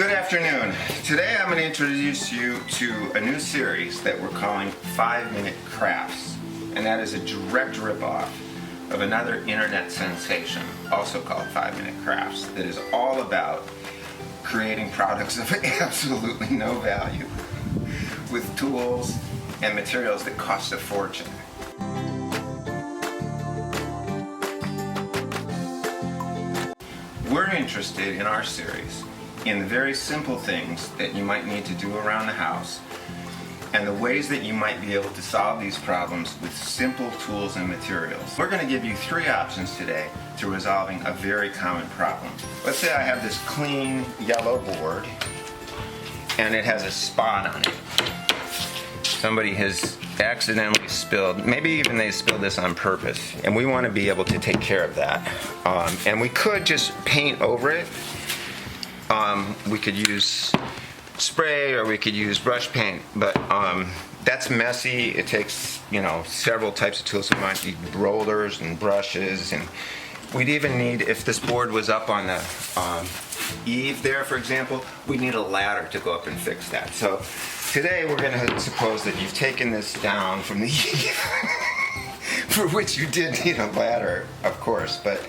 Good afternoon. Today I'm going to introduce you to a new series that we're calling 5-Minute Crafts, and that is a direct ripoff of another internet sensation, also called 5-Minute Crafts, that is all about creating products of absolutely no value with tools and materials that cost a fortune. We're interested in our series in the very simple things that you might need to do around the house and the ways that you might be able to solve these problems with simple tools and materials. We're going to give you 3 options today to resolving a very common problem. Let's say I have this clean yellow board and it has a spot on it. Somebody has accidentally spilled, maybe even they spilled this on purpose, and we want to be able to take care of that. And we could just paint over it. We could use spray or we could use brush paint, but that's messy. It takes, several types of tools. We might need rollers and brushes, and we'd even need, if this board was up on the eave there, for example, we'd need a ladder to go up and fix that. So today we're going to suppose that you've taken this down from the eave, for which you did need a ladder, of course, but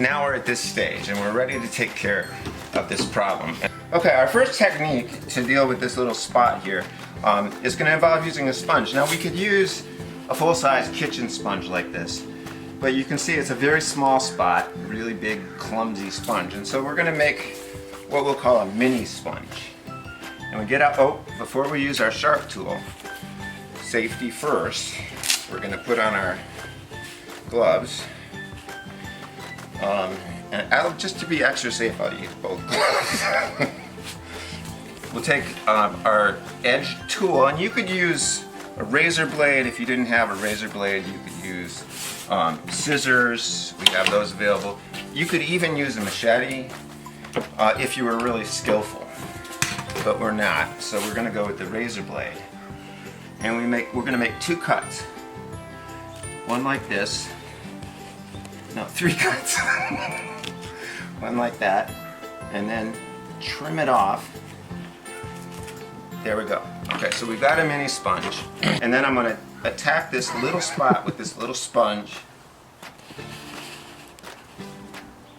now we're at this stage and we're ready to take care of this problem. Okay, our first technique to deal with this little spot here is going to involve using a sponge. Now we could use a full-size kitchen sponge like this, but you can see it's a very small spot, really big, clumsy sponge, and so we're going to make what we'll call a mini sponge. And we get out, before we use our sharp tool, safety first, we're going to put on our gloves. And just to be extra safe, I'll use both gloves. We'll take our edge tool, and you could use a razor blade. If you didn't have a razor blade, you could use scissors. We have those available. You could even use a machete if you were really skillful, but we're not. So we're going to go with the razor blade, and we're going to make 2 cuts. One like this. No, 3 cuts. One like that, and then trim it off. There we go. Okay, so we've got a mini sponge, and then I'm going to attack this little spot with this little sponge.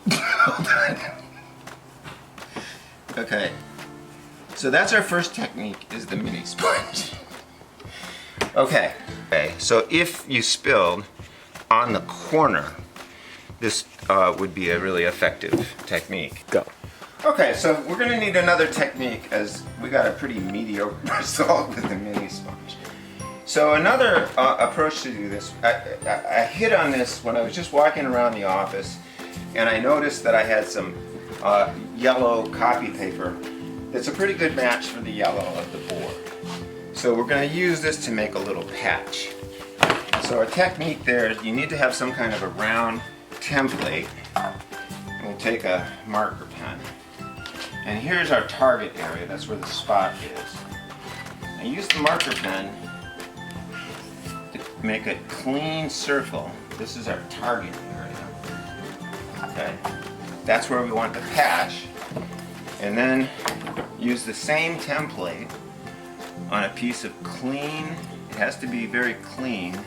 Hold on. Okay, so that's our first technique, is the mini sponge. Okay, so if you spilled on the corner, this would be a really effective technique. Go. Okay, so we're going to need another technique, as we got a pretty mediocre result with the mini sponge. So another approach to do this, I hit on this when I was just walking around the office, and I noticed that I had some yellow copy paper that's a pretty good match for the yellow of the board. So we're going to use this to make a little patch. So our technique there is you need to have some kind of a round template, and we'll take a marker pen, and here's our target area. That's where the spot is. I use the marker pen to make a clean circle. This is our target area. Okay, that's where we want the patch, and then use the same template on a piece of clean, it has to be very clean,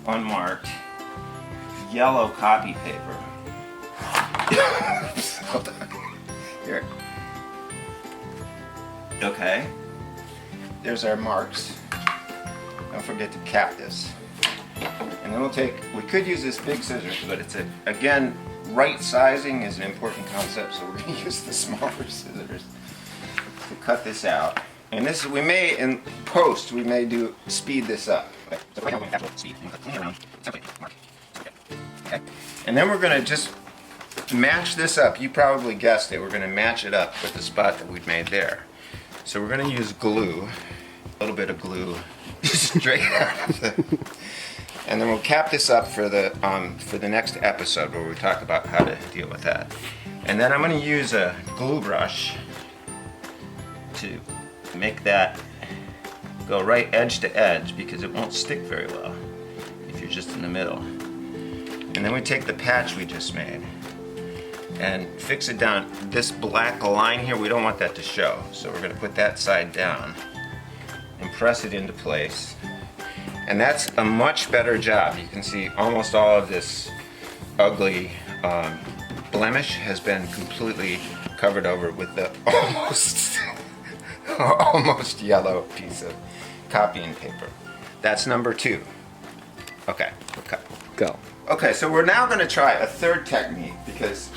unmarked yellow copy paper. Hold on. Here. Okay. There's our marks. Don't forget to cap this. And then we could use this big scissors, but again, right sizing is an important concept, so we're going to use the smaller scissors to cut this out. And this, we may, in post, we may speed this up. Okay. So right now we have to speed. Clean around. Okay. And then we're going to just match this up. You probably guessed it. We're going to match it up with the spot that we've made there. So we're going to use glue, a little bit of glue, straight out of the. And then we'll cap this up for the next episode where we talk about how to deal with that. And then I'm going to use a glue brush to make that go right edge to edge, because it won't stick very well if you're just in the middle. And then we take the patch we just made and fix it down. This black line here, we don't want that to show. So we're going to put that side down and press it into place. And that's a much better job. You can see almost all of this ugly blemish has been completely covered over with the almost yellow piece of copying paper. That's number 2. Okay, Go. Okay, so we're now going to try a third technique because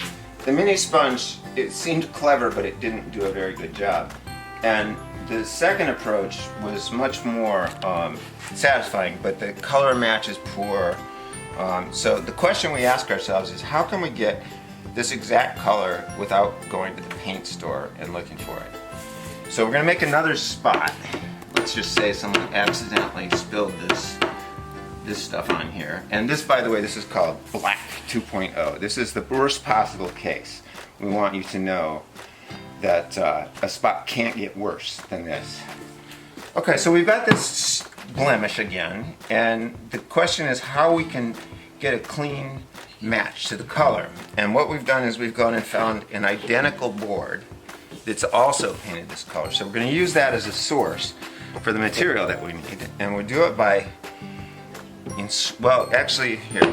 the mini sponge, it seemed clever, but it didn't do a very good job. And the second approach was much more satisfying, but the color match is poor. So the question we ask ourselves is, how can we get this exact color without going to the paint store and looking for it? So we're going to make another spot. Let's just say someone accidentally spilled this stuff on here. And this, by the way, this is called Black 2.0. This is the worst possible case. We want you to know that a spot can't get worse than this. Okay, so we've got this blemish again, and the question is how we can get a clean match to the color. And what we've done is we've gone and found an identical board that's also painted this color. So we're going to use that as a source for the material that we need, and we'll do it by well, actually, here,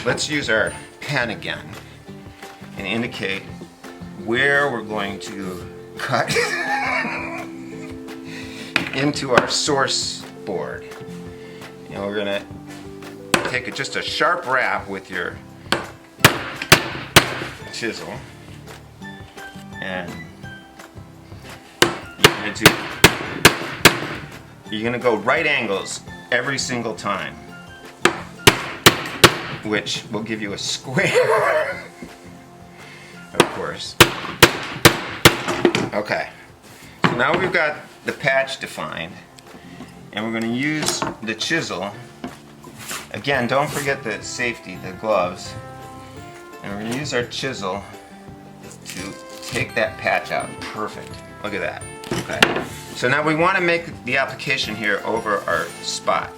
let's use our pen again and indicate where we're going to cut into our source board. And we're going to take just a sharp rap with your chisel, and you're going to go right angles every single time, which will give you a square, of course. Okay, so now we've got the patch defined, and we're going to use the chisel. Again, don't forget the safety, the gloves. And we're going to use our chisel to take that patch out. Perfect. Look at that. Okay. So now we want to make the application here over our spot.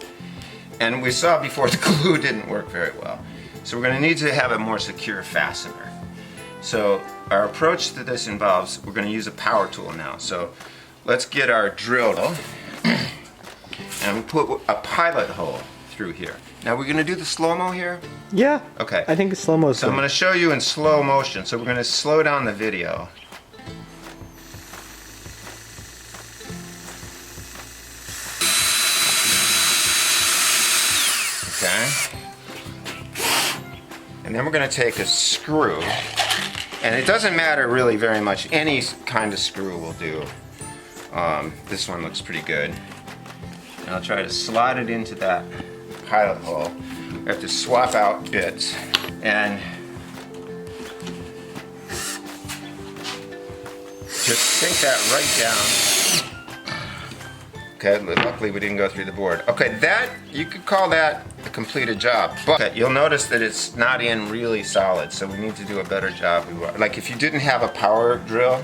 And we saw before the glue didn't work very well. So we're going to need to have a more secure fastener. So our approach to this involves, we're going to use a power tool now. So let's get our drill and we'll put a pilot hole through here. Now we're going to do the slow-mo here? Yeah. Okay. I think the slow-mo is So I'm going to show you in slow motion. So we're going to slow down the video. Okay. And then we're going to take a screw, and it doesn't matter really very much. Any kind of screw will do. This one looks pretty good. And I'll try to slide it into that pilot hole. We have to swap out bits and just sink that right down. Okay, luckily we didn't go through the board. Okay, that, you could call that a completed job, but you'll notice that it's not in really solid, so we need to do a better job. Like if you didn't have a power drill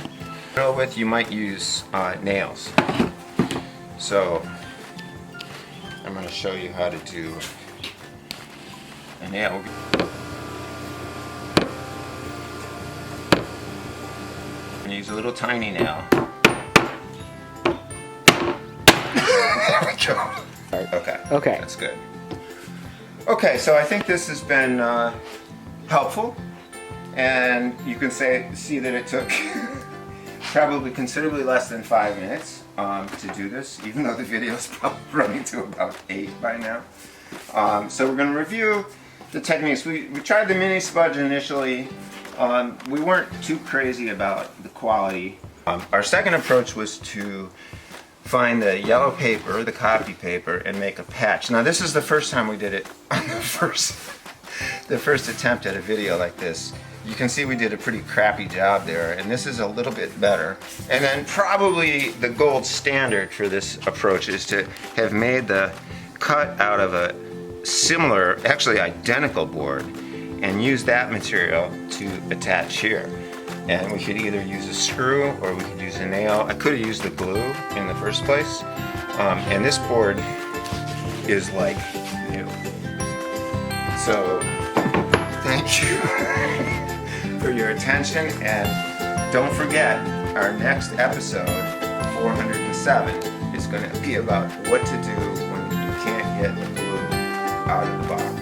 with, you might use nails. So I'm going to show you how to do a nail. I'm going to use a little tiny nail. There we go. Okay. Okay. That's good. Okay, so I think this has been helpful, and you can see that it took probably considerably less than 5 minutes to do this, even though the video is probably running to about 8 by now. So we're going to review the techniques. We tried the mini sponge initially. We weren't too crazy about the quality. Our second approach was to find the yellow paper, the copy paper, and make a patch. Now this is the first time we did it on the first attempt at a video like this. You can see we did a pretty crappy job there, and this is a little bit better. And then probably the gold standard for this approach is to have made the cut out of a similar, actually identical board, and use that material to attach here. And we could either use a screw or we could use a nail. I could have used the glue in the first place. And this board is like new. So, thank you for your attention, and don't forget, our next episode, 407, is going to be about what to do when you can't get the glue out of the box.